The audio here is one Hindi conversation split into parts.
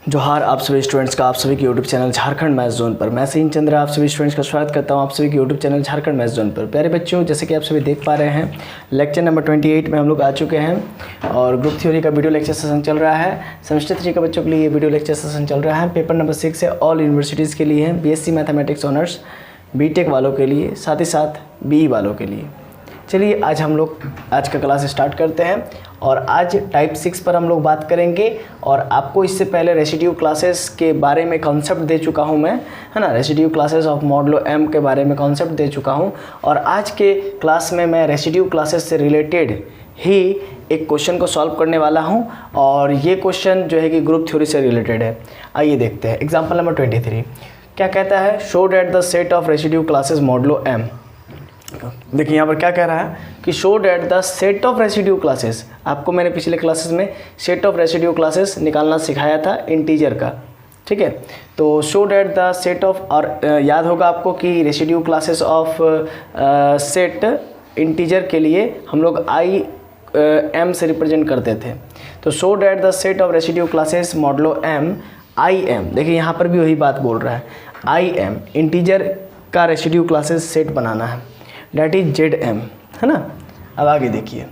जोहार आप सभी स्टूडेंट्स का आप सभी के YouTube channel Jharkhand math zone पर। मैं सीन चंद्र आप सभी स्टूडेंट्स का स्वागत करता हूं आप सभी के YouTube channel Jharkhand math zone पर। प्यारे बच्चों, जैसे कि आप सभी देख पा रहे हैं, लेक्चर नंबर 28 में हम लोग आ चुके हैं और ग्रुप थ्योरी का वीडियो लेक्चर सेशन चल रहा है। सेमेस्टर 3 के बच्चों के लिए ये वीडियो लेक्चर सेशन चल रहा है। पेपर नंबर 6 है, ऑल यूनिवर्सिटीज़ के लिए है, BSc मैथमेटिक्स ऑनर्स, बीटेक वालों के लिए, साथ ही साथ BE वालों के लिए। चलिए आज हम लोग आज का क्लास स्टार्ट करते हैं और आज टाइप 6 पर हम लोग बात करेंगे। और आपको इससे पहले रेसिड्यू क्लासेस के बारे में कॉन्सेप्ट दे चुका हूं मैं, है ना। Residue classes of modulo m के बारे में कॉन्सेप्ट दे चुका हूं और आज के क्लास में मैं रेसिड्यू क्लासेस से रिलेटेड ही एक क्वेश्चन को सॉल्व करने वाला हूं और ये क्वेश्चन जो है कि ग्रुप थ्योरी से रिलेटेड है। आइए देखते हैं। एग्जाम्पल नंबर 23 क्या कहता है, show that the set of residue classes modulo m। देखिए यहाँ पर क्या कह रहा है कि show that the set of residue classes. आपको मैंने पिछले क्लासेस में सेट ऑफ रेसिड्यू क्लासेस निकालना सिखाया था इंटीजर का, ठीक है। तो show that the set of, और याद होगा आपको कि residue classes of set integer के लिए हम लोग m से रिप्रेजेंट करते थे। तो show that the set of residue classes modulo m im। देखिए यहाँ पर भी वही बात बोल रहा है, im इंटीजर का रेसिड्यू क्लासेस सेट बनाना है, डेट इज ZM, है ना। अब आगे देखिए,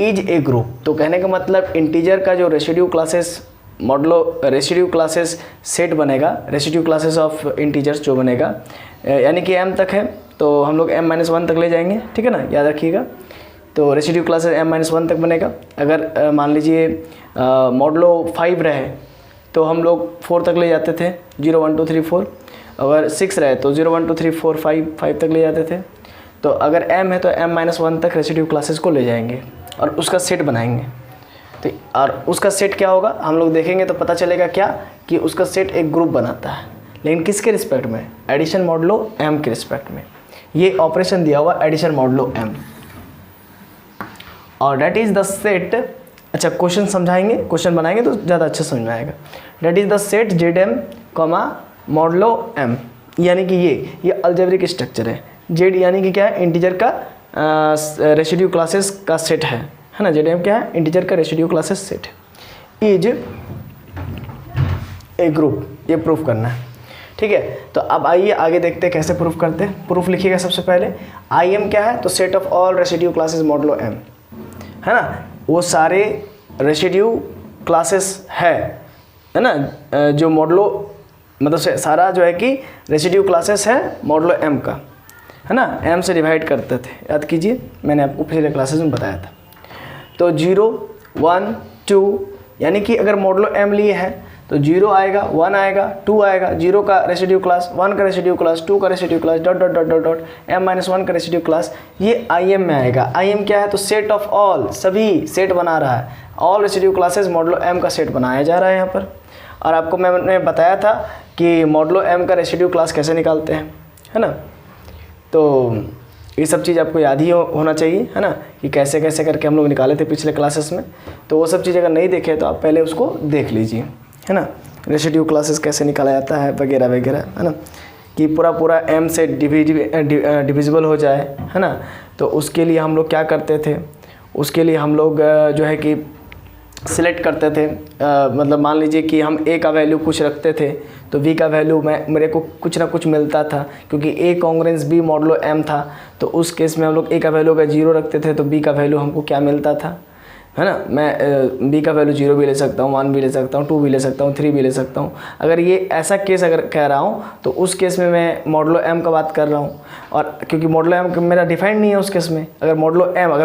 इज ए ग्रुप। तो कहने का मतलब इंटीजर का जो residue classes modulo residue classes set बनेगा, रेसिड्यू क्लासेस ऑफ इंटीजर्स जो बनेगा, यानी कि m तक है तो हम लोग m-1 तक ले जाएंगे, ठीक है ना, याद रखिएगा। तो रेसिड्यू क्लासेस m-1 तक बनेगा। अगर मान लीजिए मॉडुलो 5 रहे तो हम लोग 4 तक ले जाते थे, 0 1 2 3 4। अगर 6 रहे तो 0 1 2 3 4 5 तक ले जाते थे। तो अगर m है तो m-1 तक रेसिड्यू क्लासेस को ले जाएंगे और उसका सेट बनाएंगे। तो और उसका सेट क्या होगा हम लोग देखेंगे तो पता चलेगा क्या कि उसका सेट एक ग्रुप बनाता है, लेकिन किसके रिस्पेक्ट में, एडिशन मॉडुलो m के रिस्पेक्ट में। ये ऑपरेशन दिया हुआ एडिशन मॉडुलो m और डेट इज़ द सेट। अच्छा, क्वेश्चन समझाएंगे, क्वेश्चन बनाएंगे तो ज़्यादा अच्छा समझ में आएगा। That is the set ZM modulo m, यानी कि ये अलजेब्रिक स्ट्रक्चर है। जेड यानी कि क्या है, इंटीजर का रेसिड्यू क्लासेस का सेट है ना। ZM क्या है, इंटीजर का residue classes set. Is a group, ये प्रूफ करना है, ठीक है। तो अब आइए आगे देखते हैं कैसे प्रूफ करते हैं। प्रूफ लिखिएगा सबसे पहले, IM क्या है, तो set of all residue classes modulo m, है ना। वो सारे रेसिड्यू क्लासेस है ना, जो मॉडुलो मतलब सारा जो है कि रेसिड्यू क्लासेस है मॉडुलो m का, है ना। m से डिवाइड करते थे, याद कीजिए, मैंने आपको पिछले क्लासेस में बताया था। तो 0 1 2, यानी कि अगर मॉडुलो m लिए है तो 0 आएगा, 1 आएगा, 2 आएगा, 0 का रेसिड्यू क्लास, 1 का रेसिड्यू क्लास, 2 का residue class, dot dot dot dot dot, m-1 का रेसिड्यू क्लास, ये IM में आएगा। IM क्या है, तो सेट ऑफ ऑल, सभी सेट बना रहा है, all residue classes modulo m का सेट बनाया जा रहा है यहाँ पर। और आपको मैंने बताया था कि मॉडुलो m का रेसिड्यू क्लास कैसे निकालते हैं, है ना। तो ये सब चीज़ आपको याद ही होना चाहिए, है ना, कि कैसे कैसे करके हम लोग निकाले थे पिछले क्लासेस में। तो वो सब चीज़ अगर नहीं देखे तो आप पहले उसको देख लीजिए, है ना। रेसिड्यू क्लासेस कैसे निकाला जाता है वगैरह वगैरह, है ना, कि पूरा m से डिविजिबल हो जाए, है ना। तो उसके लिए हम लोग क्या करते थे, उसके लिए हम लोग जो है कि सिलेक्ट करते थे। मतलब मान लीजिए कि हम a का वैल्यू कुछ रखते थे तो b का वैल्यू मेरे को कुछ ना कुछ मिलता था, क्योंकि a congruence b modulo m था। तो उस केस में हम लोग a का वैल्यू अगर 0 रखते थे तो b का वैल्यू हमको क्या मिलता था, है ना। मैं b का वैल्यू 0 भी ले सकता हूँ, 1 भी ले सकता हूँ, 2 भी ले सकता हूँ, 3 भी ले सकता हूँ। अगर ये ऐसा केस अगर कह रहा हूँ तो उस केस में मैं मॉडुलो m का बात कर रहा हूँ, और क्योंकि मॉडुलो m मेरा डिफाइंड नहीं है उस केस में। अगर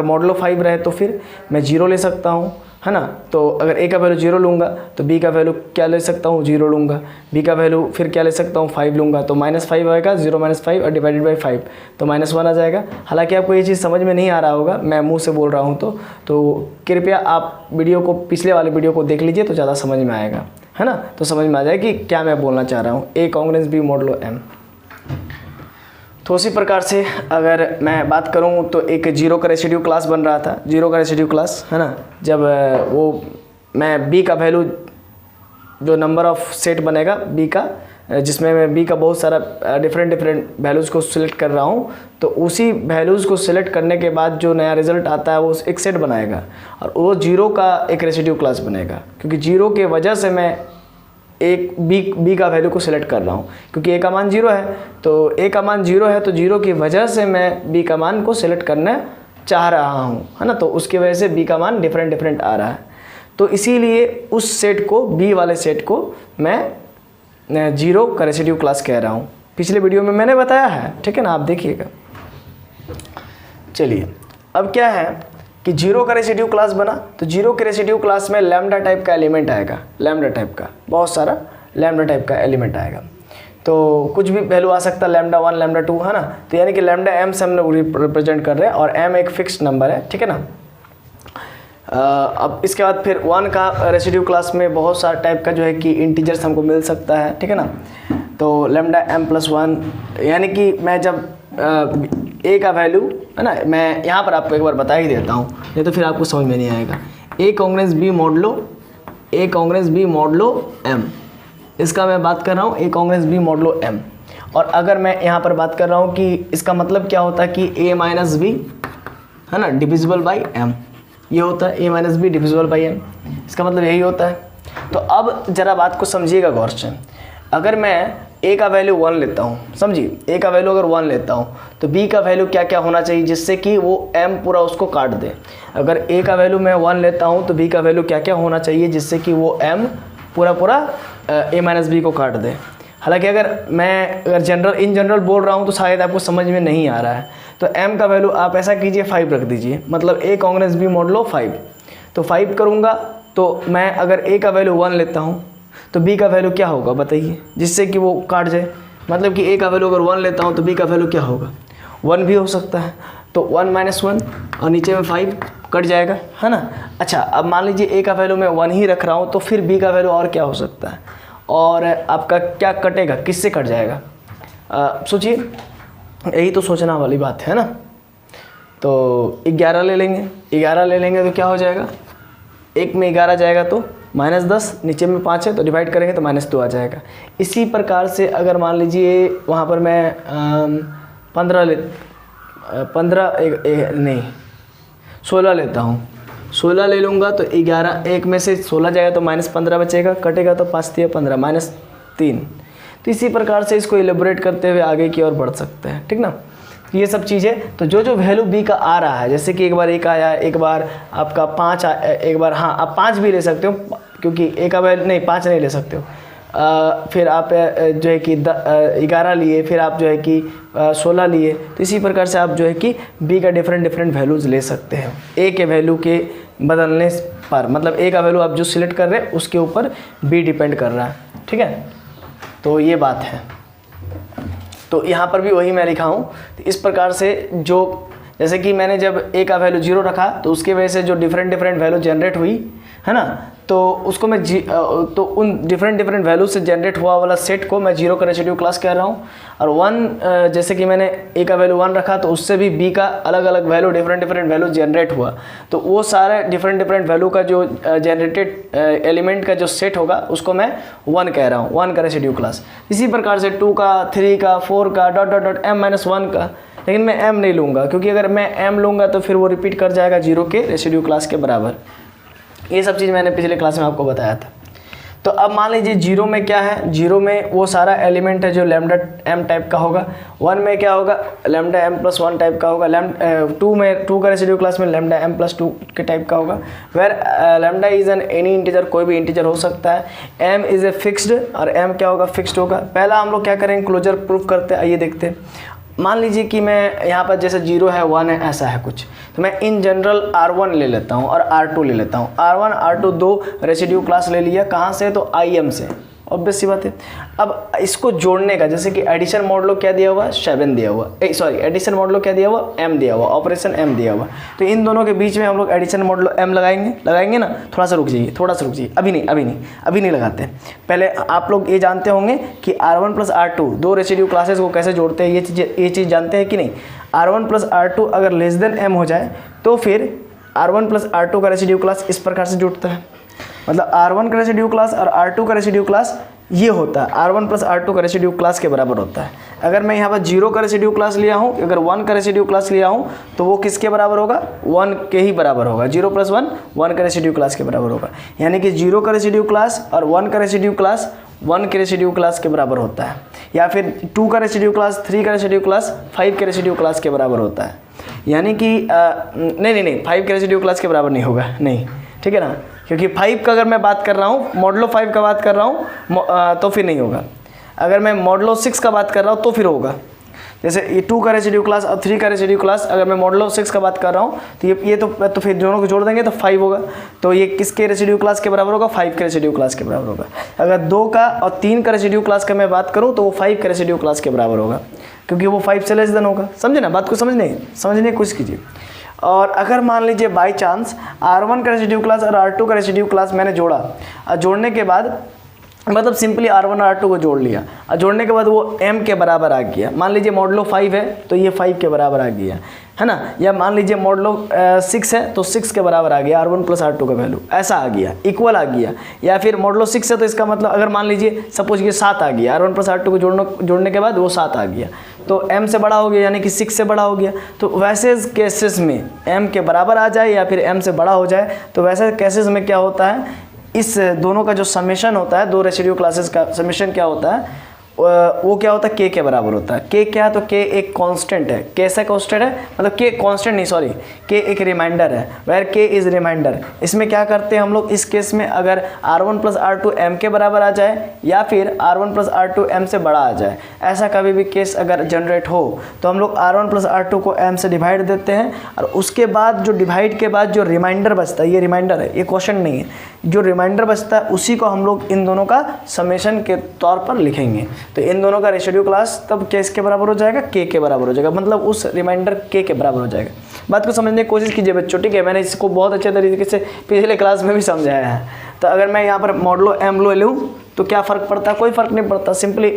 मॉडुलो 5 रहे तो फिर मैं 0 ले सकता हूँ, है ना। तो अगर a का वैल्यू 0 लूँगा तो b का वैल्यू क्या ले सकता हूँ, 0 लूँगा। b का वैल्यू फिर क्या ले सकता हूँ, 5 लूँगा। तो -5 आएगा, 0 - 5 और डिवाइडेड बाई 5 तो -1 आ जाएगा। हालांकि आपको ये चीज़ समझ में नहीं आ रहा होगा, मैं मुंह से बोल रहा हूँ तो कृपया आप वीडियो को, पिछले वाले वीडियो को देख लीजिए तो ज़्यादा समझ में आएगा, है ना। तो समझ में आ जाए कि क्या मैं बोलना चाह रहा हूँ, a congruence b modulo m। तो उसी प्रकार से अगर मैं बात करूं तो एक 0 का रेसिड्यू क्लास बन रहा था, 0 का रेसिड्यू क्लास, है ना। जब वो मैं b का वैल्यू, जो नंबर ऑफ सेट बनेगा b का, जिसमें मैं b का बहुत सारा डिफरेंट वैल्यूज़ को सिलेक्ट कर रहा हूं, तो उसी वैल्यूज़ को सिलेक्ट करने के बाद जो नया रिजल्ट आता है वो एक सेट बनाएगा और वो 0 का एक रेसिड्यू क्लास बनेगा, क्योंकि 0 के वजह से मैं एक बी का वैल्यू को सिलेक्ट कर रहा हूँ, क्योंकि ए का मान 0 है, तो ए का मान 0 है, तो 0 की वजह से मैं बी का मान को सिलेक्ट करना चाह रहा हूँ, है ना। तो उसकी वजह से बी का मान डिफरेंट आ रहा है। तो इसीलिए उस सेट को, बी वाले सेट को मैं 0 का रेसिड्यू क्लास कह रहा हूँ। पिछले वीडियो में मैंने बताया है, ठीक है ना, आप देखिएगा। चलिए अब क्या है कि 0 का रेसिड्यू क्लास बना, तो 0 के रेसिड्यू क्लास में लैम्डा टाइप का एलिमेंट आएगा, लैम्डा टाइप का, बहुत सारा लैम्डा टाइप का एलिमेंट आएगा। तो कुछ भी वैल्यू आ सकता है, लैम्डा 1 लैम्डा 2, है ना। तो यानी कि लैम्डा m से हम लोग रिप्रेजेंट कर रहे हैं, और m एक फिक्स्ड नंबर है, ठीक है ना। अब इसके बाद फिर 1 का रेसिड्यू क्लास में बहुत सारा टाइप का जो है कि इंटीजर्स हमको मिल सकता है, ठीक है ना। तो लैम्डा m+1, यानी कि मैं जब ए का वैल्यू, है ना, मैं यहाँ पर आपको एक बार बता ही देता हूँ, नहीं तो फिर आपको समझ में नहीं आएगा। ए कांग्रेस बी मॉडलो m, इसका मैं बात कर रहा हूँ, ए कांग्रेस बी मॉडलो m। और अगर मैं यहाँ पर बात कर रहा हूँ कि इसका मतलब क्या होता है कि a माइनस बी, है ना, डिविजिबल बाई m, ये होता है a minus be divisible by m, इसका मतलब यही होता है। तो अब ज़रा बात को समझिएगा गौर से। अगर मैं a का वैल्यू 1 लेता हूँ, समझिए, a का वैल्यू अगर 1 लेता हूँ, तो b का वैल्यू क्या क्या होना चाहिए जिससे कि वो m पूरा उसको काट दे। अगर a का वैल्यू मैं 1 लेता हूँ तो b का वैल्यू क्या क्या होना चाहिए जिससे कि वो m पूरा a माइनस बी को काट दे। हालांकि अगर इन जनरल बोल रहा हूँ तो शायद आपको समझ में नहीं आ रहा है। तो m का वैल्यू आप ऐसा कीजिए 5 रख दीजिए, मतलब a कांग्रेस बी मॉडलो 5। तो 5 करूँगा तो मैं अगर a का वैल्यू 1 लेता हूँ तो b का वैल्यू क्या होगा बताइए, जिससे कि वो काट जाए। मतलब कि a का वैल्यू अगर 1 लेता हूँ तो b का वैल्यू क्या होगा, 1 भी हो सकता है। तो 1 - 1 और नीचे में 5 कट जाएगा, है ना। अच्छा, अब मान लीजिए a का वैल्यू मैं 1 ही रख रहा हूँ, तो फिर b का वैल्यू और क्या हो सकता है, और आपका क्या कटेगा, किससे कट जाएगा, सोचिए, यही तो सोचना वाली बात है ना। तो 11 ले लेंगे तो क्या हो जाएगा, 1 में 11 जाएगा तो -10, नीचे में 5 है तो डिवाइड करेंगे तो -2 आ जाएगा। इसी प्रकार से अगर मान लीजिए वहाँ पर मैं 16 लेता हूँ, 16 ले लूँगा तो 11, 1 में से 16 जाएगा तो -15 बचेगा, कटेगा तो 5 × 15 -3। तो इसी प्रकार से इसको एलिब्रेट करते हुए आगे की ओर बढ़ सकते हैं, ठीक ना। ये सब चीज़ें, तो जो वैल्यू b का आ रहा है, जैसे कि एक बार 1 आया, एक बार आपका 5 एक बार, हाँ आप 5 भी ले सकते हो, क्योंकि a का वैल्यू नहीं, 5 नहीं ले सकते हो। फिर आप जो है कि 11 लिए, फिर आप जो है कि 16 लिए। तो इसी प्रकार से आप जो है कि b का डिफरेंट वैल्यूज़ ले सकते हैं a के वैल्यू के बदलने पर। मतलब a का वैल्यू आप जो सिलेक्ट कर रहे हैं उसके ऊपर b डिपेंड कर रहा है, ठीक है। तो ये बात है। तो यहाँ पर भी वही मैं लिखा हूँ। तो इस प्रकार से जैसे कि मैंने जब a का वैल्यू 0 रखा तो उसके वजह से जो डिफरेंट वैल्यू जनरेट हुई, है ना, तो उसको मैं तो उन डिफरेंट वैल्यू से जनरेट हुआ वाला सेट को मैं 0 का रेसिड्यू क्लास कह रहा हूँ। और 1 जैसे कि मैंने a का वैल्यू 1 रखा तो उससे भी b का अलग वैल्यू डिफरेंट वैल्यू जनरेट हुआ, तो वो सारे डिफरेंट वैल्यू का जो जनरेटेड एलिमेंट का जो सेट होगा उसको मैं 1 कह रहा हूँ, 1 का रेसिड्यू क्लास। इसी प्रकार से 2 का, 3 का, 4 का, m-1 का, लेकिन मैं m नहीं लूँगा, क्योंकि अगर मैं m लूँगा तो फिर वो रिपीट कर जाएगा 0 के रेसिड्यू क्लास के बराबर। ये सब चीज़ मैंने पिछले क्लास में आपको बताया था। तो अब मान लीजिए 0 में क्या है, 0 में वो सारा एलिमेंट है जो लैम्डा m टाइप का होगा। 1 में क्या होगा, लैम्डा m+1 टाइप का होगा। 2 का रेसिड्यू क्लास में लैम्डा m+2 के टाइप का होगा। Where lambda is an any integer, कोई भी इंटीजर हो सकता है। m इज़ ए फिक्स्ड, और m क्या होगा, फिक्स्ड होगा। पहला हम लोग क्या करेंगे, क्लोजर प्रूफ करते हैं, आइए देखते हैं। मान लीजिए कि मैं यहाँ पर जैसे 0 है, 1 है, ऐसा है कुछ, तो मैं इन जनरल R1 ले लेता हूँ और R2 ले लेता हूँ। R1 R2 दो रेसिड्यू क्लास ले लिया, कहाँ से, तो IM से, ऑब्वियस सी बात है। अब इसको जोड़ने का, जैसे कि एडिशन मॉडलो क्या दिया हुआ, 7 दिया हुआ, एडिशन मॉडलो क्या दिया हुआ, m दिया हुआ, ऑपरेशन m दिया हुआ। तो इन दोनों के बीच में हम लोग एडिशन मॉडलो m लगाएंगे ना। थोड़ा सा रुक जाइए, अभी नहीं लगाते। पहले आप लोग ये जानते होंगे कि R1 + R2 दो रेसिड्यू क्लासेस को कैसे जोड़ते हैं, ये चीज़ जानते हैं कि नहीं। R1 + R2 अगर लेस देन m हो जाए तो फिर R1 + R2 का रेसिड्यू क्लास इस प्रकार से जुड़ता है। मतलब R1 का रेसिड्यू क्लास और R2 का रेसिड्यू क्लास ये होता है, R1 + R2 का रेसिड्यू क्लास के बराबर होता है। अगर मैं यहाँ पर 0 का रेसिड्यू क्लास लिया हूँ, अगर 1 का रेसिड्यू क्लास लिया हूँ, तो वो किसके बराबर होगा, 1 के ही बराबर होगा। 0 + 1 1 का रेसिड्यू क्लास के बराबर होगा। यानी कि 0 का रेसिड्यू क्लास और 1 का रेसिड्यू क्लास 1 के रेसिड्यू क्लास के बराबर होता है, या फिर 2 का रेसिड्यू क्लास, 3 का रेसिड्यू क्लास 5 के रेसिड्यू क्लास के बराबर होता है। यानी कि नहीं 5 के रेसिड्यू क्लास के बराबर नहीं होगा, नहीं, ठीक है ना, क्योंकि 5 का अगर मैं बात कर रहा हूँ, मॉडलो 5 का बात कर रहा हूँ तो फिर नहीं होगा। अगर मैं मॉडलो 6 का बात कर रहा हूँ तो फिर होगा। जैसे ये 2 का रेसिड्यू क्लास और 3 का रेसिड्यू क्लास, अगर मैं मॉडलो 6 का बात कर रहा हूँ तो ये तो फिर दोनों को जोड़ देंगे तो 5 होगा। तो ये किसके रेसिड्यू क्लास के बराबर होगा? 5 के रेसिड्यू क्लास के बराबर होगा। अगर 2 का और 3 का रेसिड्यू क्लास का मैं बात करूँ तो वो 5 के रेसिड्यू क्लास के बराबर होगा, क्योंकि वो 5 से लेस देन होगा। समझे ना बात को? समझने की कोशिश कीजिए। और अगर मान लीजिए बाई चांस R1 का रेसिड्यू क्लास और R2 का रेसिड्यू क्लास मैंने जोड़ा, और जोड़ने के बाद मतलब सिंपली R1 और R2 को जोड़ लिया, और जोड़ने के बाद वो m के बराबर आ गया। मान लीजिए मॉडलो 5 है तो ये 5 के बराबर आ गया, है ना, या मान लीजिए मॉडलो 6 है तो 6 के बराबर आ गया, R1 प्लस R2 का वैल्यू ऐसा आ गया, इक्वल आ गया। या फिर मॉडलो 6 है तो इसका मतलब अगर मान लीजिए सपोज ये 7 आ गया, R1 प्लस R2 को जोड़ने के बाद वो 7 आ गया, तो m से बड़ा हो गया, यानी कि 6 से बड़ा हो गया। तो वैसे केसेस में m के बराबर आ जाए या फिर m से बड़ा हो जाए, तो वैसे केसेस में क्या होता है, इस दोनों का जो समेशन होता है, दो रेसिड्यू क्लासेस का समेशन क्या होता है, वो क्या होता है, k के बराबर होता है। k क्या है? तो k एक कांस्टेंट है। कैसा कांस्टेंट है? मतलब k कांस्टेंट नहीं, सॉरी, k एक रिमाइंडर है, वेयर k इज रिमाइंडर। इसमें क्या करते हैं हम लोग इस केस में, अगर R1 प्लस R2 m के बराबर आ जाए या फिर R1 प्लस R2 m से बड़ा आ जाए, ऐसा कभी भी केस अगर जनरेट हो तो हम लोग R1 प्लस R2 को m से डिवाइड देते हैं, और उसके बाद जो डिवाइड के बाद जो रिमाइंडर बचता है, ये रिमाइंडर है, ये क्वेश्चन नहीं है, जो रिमाइंडर बचता है उसी को हम लोग इन दोनों का समेशन के तौर पर लिखेंगे। तो इन दोनों का रेशिड्यू क्लास तब किस के बराबर हो जाएगा? k के बराबर हो जाएगा, मतलब उस रिमाइंडर k के बराबर हो जाएगा। बात को समझने की कोशिश कीजिए बच्चों, ठीक है? मैंने इसको बहुत अच्छे तरीके से पिछले क्लास में भी समझाया है। तो अगर मैं यहाँ पर मॉडलो m ले लूँ तो क्या फ़र्क पड़ता है? कोई फ़र्क नहीं पड़ता, सिंपली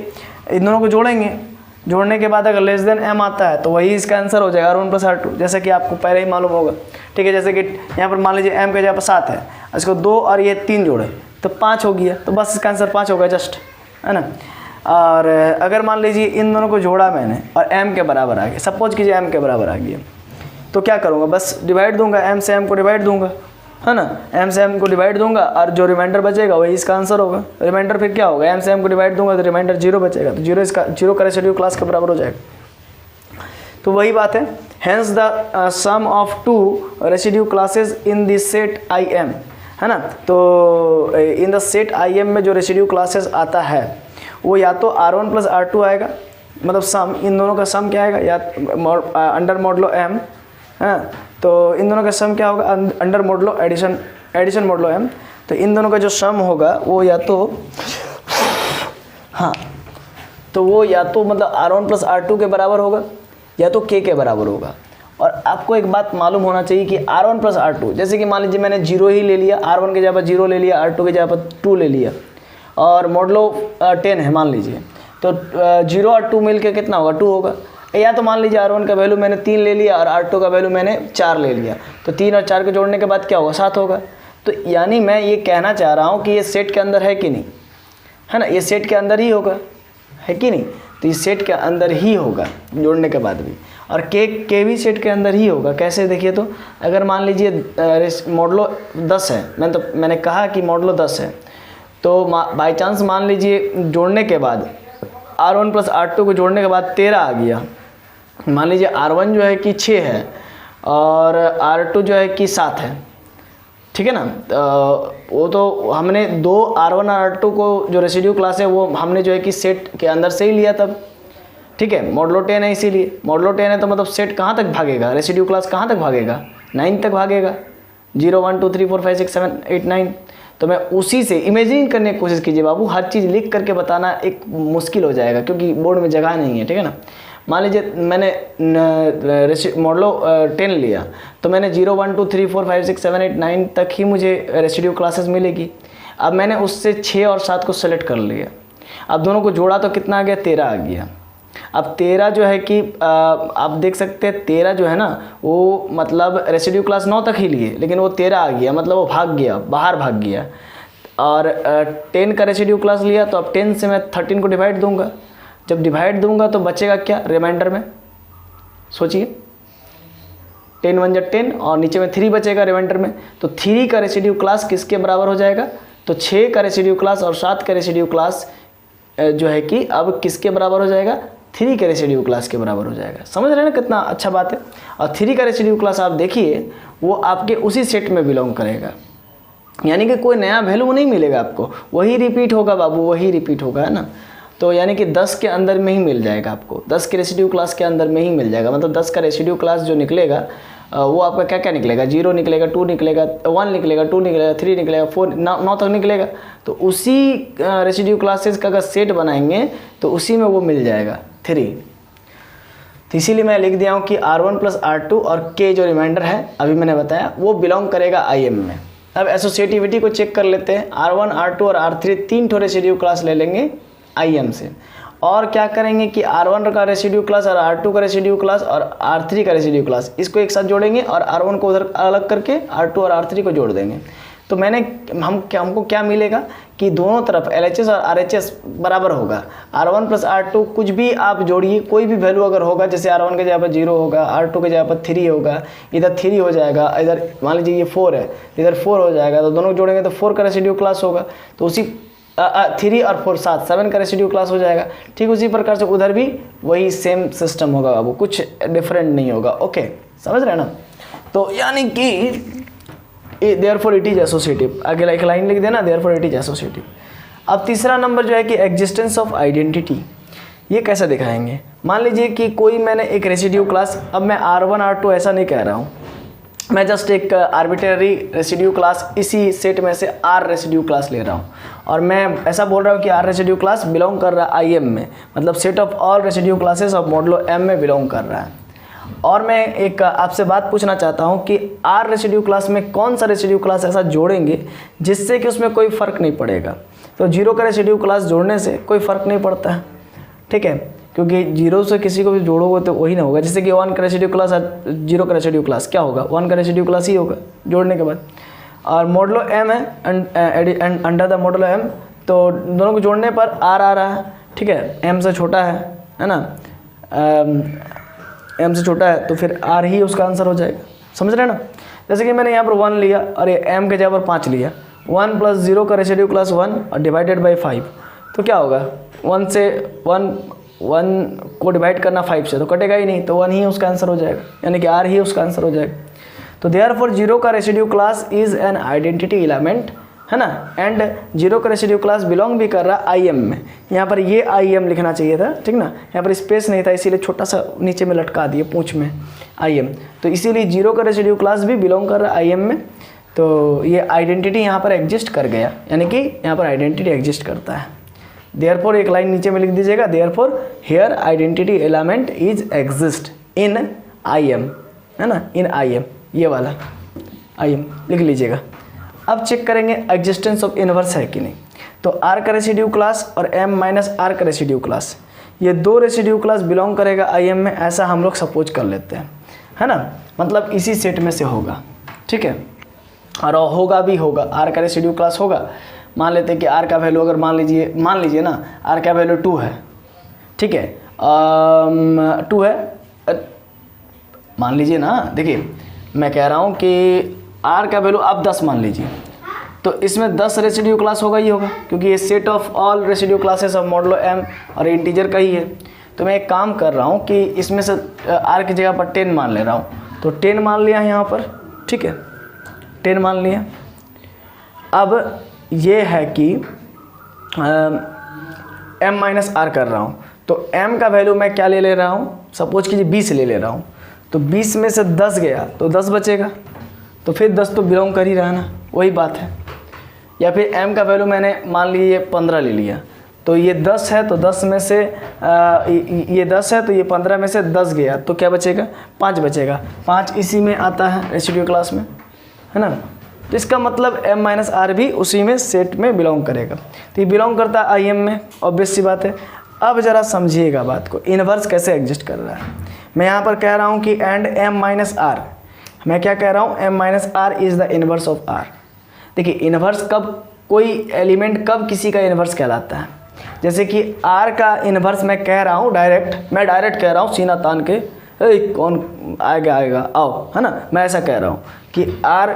इन दोनों को जोड़ेंगे, जोड़ने के बाद अगर लेस देन m आता है तो वही इसका आंसर हो जाएगा, R1 प्लस R2, जैसे कि आपको पहले ही मालूम होगा, ठीक है? जैसे कि यहाँ पर मान लीजिए m के जगह पर 7 है, इसको 2 और ये 3 जोड़े तो 5 हो गया, तो बस इसका आंसर 5 होगा जस्ट, है ना। और अगर मान लीजिए इन दोनों को जोड़ा मैंने और m के बराबर आ गया, सपोज कीजिए m के बराबर आ गया, तो क्या करूँगा? बस डिवाइड दूंगा, m से m को डिवाइड दूंगा, है ना, m से m को डिवाइड दूंगा और जो रिमाइंडर बचेगा वही इसका आंसर होगा। रिमाइंडर फिर क्या होगा? m से m को डिवाइड दूंगा तो रिमाइंडर 0 बचेगा, तो 0 का रेसिड्यू क्लास के बराबर हो जाएगा। तो वही बात है, hence the sum of 2 residue classes in this set IM, है ना। तो इन द सेट IM में जो रेसिड्यू क्लासेस आता है वो या तो R1 प्लस R2 आएगा, मतलब सम, इन दोनों का सम क्या आएगा, या अंडर मॉडलो m, है, तो इन दोनों का सम क्या होगा? Under modulo addition modulo m। तो इन दोनों का जो सम होगा वो या तो, हाँ, तो वो या तो मतलब R1 प्लस R2 के बराबर होगा या तो k के बराबर होगा। और आपको एक बात मालूम होना चाहिए कि R1 प्लस R2, जैसे कि मान लीजिए मैंने 0 ही ले लिया, R1 के जगह पर 0 ले लिया, R2 के जगह पर 2 ले लिया, और मॉडलो 10 है मान लीजिए, तो 0 और 2 मिल के कितना होगा? 2 होगा। या तो मान लीजिए R1 का वैल्यू मैंने 3 ले लिया और R2 का वैल्यू मैंने 4 ले लिया, तो 3 और 4 को जोड़ने के बाद क्या होगा? 7 होगा। तो यानी मैं ये कहना चाह रहा हूँ कि ये सेट के अंदर है कि नहीं, है ना, ये सेट के अंदर ही होगा, है कि नहीं? तो ये सेट के अंदर ही होगा जोड़ने के बाद भी, और के भी सेट के अंदर ही होगा। कैसे? देखिए, तो अगर मान लीजिए मॉडलो 10 है, मैंने कहा कि मॉडलो 10 है, तो बाई चांस मान लीजिए जोड़ने के बाद R1 प्लस R2 को जोड़ने के बाद 13 आ गया, मान लीजिए R1 जो है कि 6 है और R2 जो है कि 7 है, ठीक है ना। वो तो हमने दो R1 और R2 को जो रेसिड्यू क्लास है वो हमने जो है कि सेट के अंदर से ही लिया तब, ठीक है। मॉडलो 10 है, इसीलिए मॉडलो 10 है तो मतलब सेट कहाँ तक भागेगा, रेसिड्यू क्लास कहाँ तक भागेगा? 9 तक भागेगा, 0 1 2 3 4 5 6 7 8 9। तो मैं उसी से इमेजिन करने की कोशिश कीजिए बाबू, हर चीज़ लिख करके बताना एक मुश्किल हो जाएगा क्योंकि बोर्ड में जगह नहीं है, ठीक है ना। मान लीजिए मैंने मॉडलो 10 लिया तो मैंने 0 1 2 3 4 5 6 7 8 9 तक ही मुझे रेसिड्यू क्लासेस मिलेगी। अब मैंने उससे 6 और 7 को सेलेक्ट कर लिया, अब दोनों को जोड़ा तो कितना आ गया? 13 आ गया। अब 13 जो है कि आप देख सकते हैं 13 जो है ना वो मतलब रेसिड्यू क्लास 9 तक ही लिए, लेकिन वो 13 आ गया, मतलब वो भाग गया, बाहर भाग गया। और 10 का रेसिड्यू क्लास लिया तो अब 10 से मैं 13 को डिवाइड दूंगा, जब डिवाइड दूंगा तो बचेगा क्या रिमाइंडर में? सोचिए, 10 1 जा 10 और नीचे में 3 बचेगा रिमाइंडर में, तो 3 का रेसिड्यू क्लास किसके बराबर हो जाएगा? तो 6 का रेसिड्यू क्लास और 7 का रेसिड्यू क्लास जो है कि अब किसके बराबर हो जाएगा, 3 के रेसिड्यू क्लास के बराबर हो जाएगा। समझ रहे हैं ना कितना अच्छा बात है। और 3 का रेसिड्यू क्लास आप देखिए वो आपके उसी सेट में बिलोंग करेगा, यानी कि कोई नया वैल्यू नहीं मिलेगा आपको, वही रिपीट होगा बाबू, वही रिपीट होगा, है ना। तो यानी कि 10 के अंदर में ही मिल जाएगा आपको, 10 के रेसिड्यू क्लास के अंदर में ही मिल जाएगा। मतलब 10 का रेसिड्यू क्लास जो निकलेगा वो आपका क्या क्या निकलेगा, 0 निकलेगा, 2 निकलेगा, 1 निकलेगा, 2 निकलेगा, 3 निकलेगा, 4 9 तक निकलेगा। तो उसी रेसिड्यू क्लासेस का अगर सेट बनाएंगे तो उसी में वो मिल जाएगा 3। तो इसीलिए मैं लिख दिया हूँ कि R1 + R2 और K जो रिमाइंडर है अभी मैंने बताया वो बिलोंग करेगा IM में। अब एसोसिएटिविटी को चेक कर लेते हैं। R1, R2 और R3 3 ठो रेसिड्यू क्लास ले लेंगे IM से, और क्या करेंगे कि R1 का रेसिड्यू क्लास और R2 का रेसिड्यू क्लास और R3 का रेसिड्यू क्लास इसको एक साथ जोड़ेंगे और R1 को उधर अलग करके R2 और R3 को जोड़ देंगे। तो हमको क्या मिलेगा कि दोनों तरफ LHS और RHS बराबर होगा। R1 + R2 कुछ भी आप जोड़िए, कोई भी वैल्यू अगर होगा, जैसे R1 के जगह पर 0 होगा, R2 के जगह पर 3 होगा, इधर 3 हो जाएगा, इधर मान लीजिए ये 4 है, इधर 4 हो जाएगा, तो दोनों जोड़ेंगे तो 4 का रेसिड्यू क्लास होगा। तो उसी 3 और 4 7 का रेसिड्यू क्लास हो जाएगा। ठीक उसी प्रकार से उधर भी वही सेम सिस्टम होगा बाबू, कुछ डिफरेंट नहीं होगा। ओके, समझ रहे हैं ना। तो यानी कि देयरफॉर इट इज एसोसिएटिव, अगला एक लाइन लिख देना, देयरफॉर इट इज एसोसिएटिव। अब तीसरा नंबर जो है कि एग्जिस्टेंस ऑफ आइडेंटिटी, ये कैसे दिखाएंगे। मान लीजिए कि कोई मैंने एक रेसिड्यू क्लास, अब मैं R1 R2 ऐसा नहीं कह रहा हूँ, मैं जस्ट एक आर्बिट्ररी रेसिड्यू क्लास इसी सेट में से R रेसिड्यू क्लास ले रहा हूँ, और मैं ऐसा बोल रहा हूँ कि R रेसिड्यू क्लास बिलोंग कर रहा है IM में, मतलब set of all residue classes of modulo M में बिलोंग कर रहा है। और मैं एक आपसे बात पूछना चाहता हूँ कि R रेसिड्यू क्लास में कौन सा रेसिड्यू क्लास ऐसा जोड़ेंगे जिससे कि उसमें कोई फ़र्क नहीं पड़ेगा। तो 0 का रेसिड्यू क्लास जोड़ने से कोई फ़र्क नहीं पड़ता है, ठीक है, क्योंकि 0 से किसी को भी जोड़ोगे तो वही ना होगा। जैसे कि 1 का रेसिड्यू क्लास और 0 का रेसिड्यू क्लास क्या होगा, 1 का रेसिड्यू क्लास ही होगा जोड़ने के बाद। और मॉडुलो M है and under the modulo M, तो दोनों को जोड़ने पर R आ रहा है, ठीक है, M से छोटा है ना, M से छोटा है, तो फिर R ही उसका आंसर हो जाएगा। समझ रहे हैं ना। जैसे कि मैंने यहाँ पर 1 लिया और ये M के जगह पर 5 लिया, 1 + 0 का रेसिड्यू क्लास 1 और डिवाइडेड बाई 5, तो क्या होगा, 1 से 1 को डिवाइड करना 5 से तो कटेगा ही नहीं, तो 1 ही उसका आंसर हो जाएगा, यानी कि R ही उसका आंसर हो जाएगा। तो देयरफॉर 0 का residue class is an identity element, है ना, एंड 0 का रेसिड्यू क्लास बिलोंग भी कर रहा IM में। यहाँ पर ये IM लिखना चाहिए था, ठीक ना, यहाँ पर स्पेस नहीं था इसीलिए छोटा सा नीचे में लटका दिए पूंछ में IM, तो इसीलिए 0 का रेसिड्यू क्लास भी बिलोंग कर रहा IM में। तो ये आइडेंटिटी यहाँ पर एग्जिस्ट कर गया, यानी कि यहाँ पर आइडेंटिटी एग्जिस्ट करता है। देयरफॉर एक लाइन नीचे में लिख दीजिएगा, therefore here identity element is exist in IM, है ना, इन IM, ये वाला IM लिख लीजिएगा। अब चेक करेंगे एग्जिस्टेंस ऑफ इनवर्स है कि नहीं। तो R का रेसिड्यू क्लास और M - R का रेसिड्यू क्लास, ये 2 रेसिड्यू क्लास बिलोंग करेगा IM में, ऐसा हम लोग सपोज कर लेते हैं, है ना, मतलब इसी सेट में से होगा, ठीक है, और होगा भी होगा। R का रेसिड्यू क्लास होगा, मान लेते हैं कि R का वैल्यू अगर मान लीजिए ना R का वैल्यू 2 है, ठीक है, 2 है, मान लीजिए ना, देखिए मैं कह रहा हूँ कि R का वैल्यू आप 10 मान लीजिए, तो इसमें 10 रेसिड्यू क्लास होगा ही होगा, क्योंकि ये set of all residue classes of modulo M और इंटीजर का ही है। तो मैं एक काम कर रहा हूँ कि इसमें से R की जगह पर 10 मान ले रहा हूँ, तो 10 मान लिया यहाँ पर, ठीक है, 10 मान लिया। अब ये है कि M - R कर रहा हूँ, तो M का वैल्यू मैं क्या ले रहा हूँ, सपोज कीजिए 20 ले रहा हूँ, तो 20 में से 10 गया तो 10 बचेगा, तो फिर 10 तो बिलोंग कर ही रहा ना, वही बात है। या फिर M का वैल्यू मैंने मान लीजिए 15 ले लिया, तो ये 10 है, तो 10 में से ये 10 है, तो ये 15 में से 10 गया, तो क्या बचेगा, 5 बचेगा, 5 इसी में आता है रेसिड्यू क्लास में, है ना। तो इसका मतलब M - R भी उसी में सेट में बिलोंग करेगा, तो ये बिलोंग करता है IM में, ऑब्वियस सी बात है। अब ज़रा समझिएगा बात को, इन्वर्स कैसे एग्जिस्ट कर रहा है। मैं यहाँ पर कह रहा हूँ कि एंड M - R, मैं क्या कह रहा हूँ, M - R is the inverse of R। देखिए इन्वर्स कब, कोई एलिमेंट कब किसी का इन्वर्स कहलाता है, जैसे कि R का इन्वर्स मैं कह रहा हूँ मैं डायरेक्ट कह रहा हूँ सीना तान के, कौन आएगा आओ, है ना, मैं ऐसा कह रहा हूँ कि R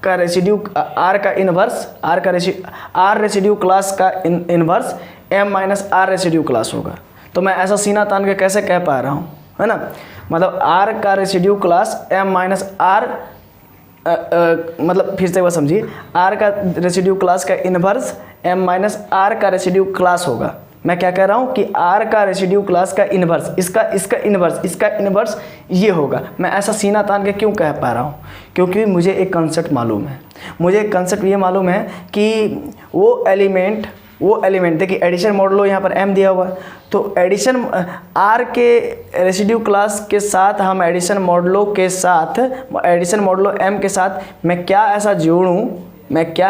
का रेसिड्यू, आर का इन्वर्स, आर रेसिड्यू क्लास का inverse m minus R residue class होगा। तो मैं ऐसा सीना तान के कैसे कह पा रहा हूँ, है ना, मतलब r का residue class m minus R, मतलब फिर से एक बार समझिए, r का रेसिड्यू क्लास का इन्वर्स m माइनस आर का रेसिड्यू क्लास होगा। मैं क्या कह रहा हूँ कि r का रेसिड्यू क्लास का इन्वर्स, इसका इन्वर्स ये होगा। मैं ऐसा सीना तान के क्यों कह पा रहा हूँ, क्योंकि मुझे एक कंसेप्ट मालूम है। मुझे एक कंसेप्ट ये मालूम है कि वो एलिमेंट देखिए, एडिशन मॉडलो यहाँ पर m दिया हुआ है, तो एडिशन r के रेसिड्यू क्लास के साथ हम एडिशन मॉडलो m के साथ मैं क्या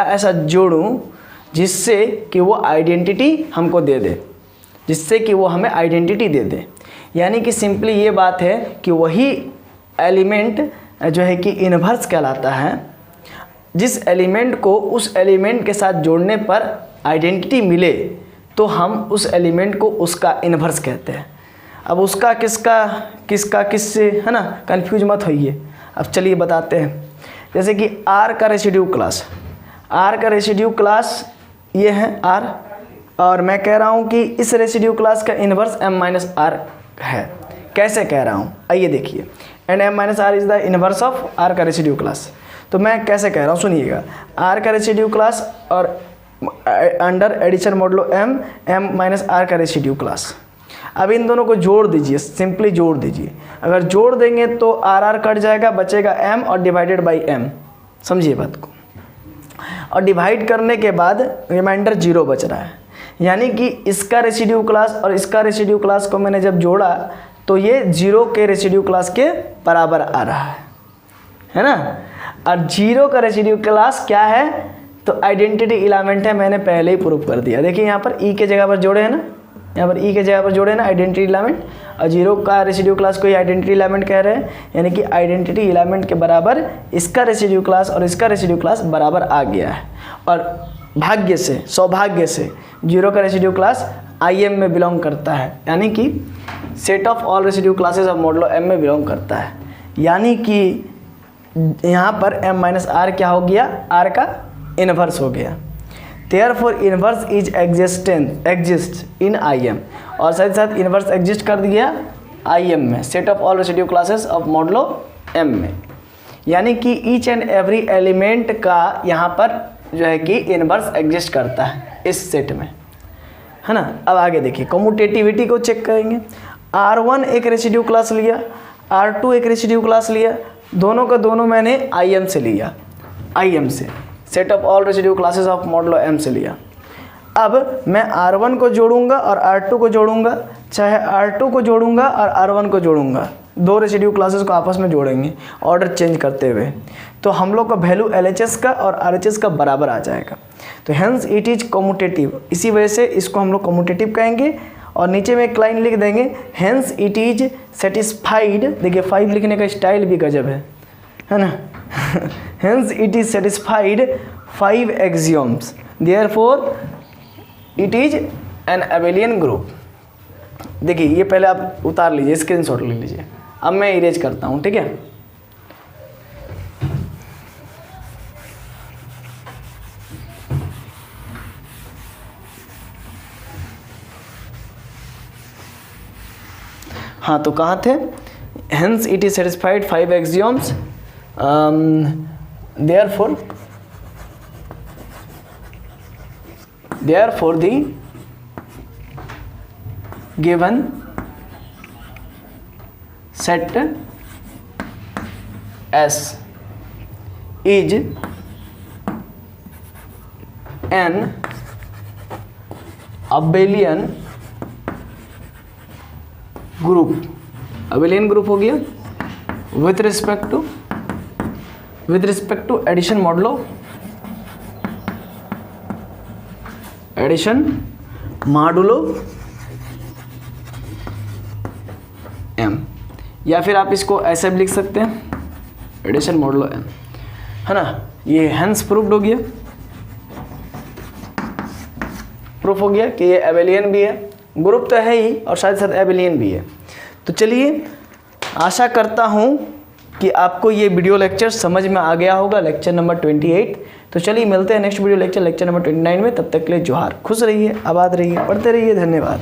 ऐसा जोड़ूँ जिससे कि वो आइडेंटिटी हमको दे दे, जिससे कि वो हमें आइडेंटिटी दे दे। यानी कि सिंपली ये बात है कि वही एलिमेंट जो है कि इन्वर्स कहलाता है। जिस एलिमेंट को उस एलिमेंट के साथ जोड़ने पर आइडेंटिटी मिले तो हम उस एलिमेंट को उसका इन्वर्स कहते हैं। अब उसका किससे, है ना, कंफ्यूज मत होइए। अब चलिए बताते हैं। जैसे कि r का रेसिड्यू क्लास ये है r, और मैं कह रहा हूँ कि इस रेसिड्यू क्लास का इन्वर्स m माइनस आर है। कैसे कह रहा हूँ, आइए देखिए, and m minus R is the inverse of r का रेसिड्यू क्लास। तो मैं कैसे कह रहा हूँ सुनिएगा, r का रेसिड्यू क्लास और under addition modulo m minus R का रेसिड्यू क्लास। अब इन दोनों को जोड़ दीजिए, सिंपली जोड़ दीजिए। अगर जोड़ देंगे तो r कट जाएगा, बचेगा m और डिवाइडेड बाई m, समझिए बात को। और डिवाइड करने के बाद रिमाइंडर 0 बच रहा है, यानी कि इसका रेसिड्यू क्लास और इसका रेसिड्यू क्लास को मैंने जब जोड़ा तो ये 0 के रेसिड्यू क्लास के बराबर आ रहा है ना। और 0 का रेसिड्यू क्लास क्या है, तो आइडेंटिटी एलिमेंट है। मैंने पहले ही प्रूव कर दिया। देखिए यहाँ पर ई के जगह पर जोड़े हैं ना, यहाँ पर ई के जगह पर जोड़े हैं ना आइडेंटिटी एलिमेंट, और 0 का रेसिड्यू क्लास को ही आइडेंटिटी एलिमेंट कह रहे हैं। यानी कि आइडेंटिटी एलिमेंट के बराबर इसका रेसिड्यू क्लास और इसका रेसिड्यू क्लास बराबर आ गया है। और भाग्य से, सौभाग्य से 0 का रेसिड्यू क्लास IM में बिलोंग करता है, यानी कि set of all residue classes of modulo M में बिलोंग करता है। यानी कि यहाँ पर m माइनस आर क्या हो गया, r का इन्वर्स हो गया। Therefore inverse is exist in IM, और साथ ही साथ इन्वर्स एग्जिस्ट कर दिया IM में, set of all residue classes of modulo M में। यानी कि ईच एंड एवरी एलिमेंट का यहाँ पर जो है कि इन्वर्स एग्जिस्ट करता है इस सेट में, है ना। अब आगे देखिए, कम्यूटेटिविटी को चेक करेंगे। R1 एक रेसिड्यू क्लास लिया, R2 एक रेसिड्यू क्लास लिया, दोनों का दोनों मैंने IM से लिया, IM से, set of all residue classes of modulo M से लिया। अब मैं R1 को जोड़ूंगा और R2 को जोड़ूंगा, चाहे R2 को जोड़ूंगा और R1 को जोड़ूंगा, दो रेसिड्यू क्लासेस को आपस में जोड़ेंगे ऑर्डर चेंज करते हुए, तो हम लोग का वैल्यू LHS का और RHS का बराबर आ जाएगा। तो हेंस इट इज कम्यूटेटिव, इसी वजह से इसको हम लोग कम्यूटेटिव कहेंगे। और नीचे में एक लाइन लिख देंगे, हेंस इट इज सेटिस्फाइड। देखिए 5 लिखने का स्टाइल भी गजब है ना। Hence it is satisfied 5 axioms, therefore it is an abelian group. देखिए ये पहले आप उतार लीजिए, स्क्रीनशॉट ले लीजिए। अब मैं इरेज करता हूँ, ठीक है। हाँ तो कहाँ थे, hence it is satisfied 5 axioms, therefore the given set S is an abelian group हो गया with respect to addition modulo M, या फिर आप इसको ऐसे भी लिख सकते हैं, एडिशन मॉडुलो M, है ना। ये हेंस प्रूफ्ड हो गया, प्रूफ हो गया कि ये एबेलियन भी है, ग्रुप तो है ही और साथ साथ एबेलियन भी है। तो चलिए आशा करता हूँ कि आपको ये वीडियो लेक्चर समझ में आ गया होगा, लेक्चर नंबर 28। तो चलिए मिलते हैं नेक्स्ट वीडियो लेक्चर नंबर 29 में। तब तक के लिए जोहार, खुश रहिए, आबाद रहिए, पढ़ते रहिए। धन्यवाद।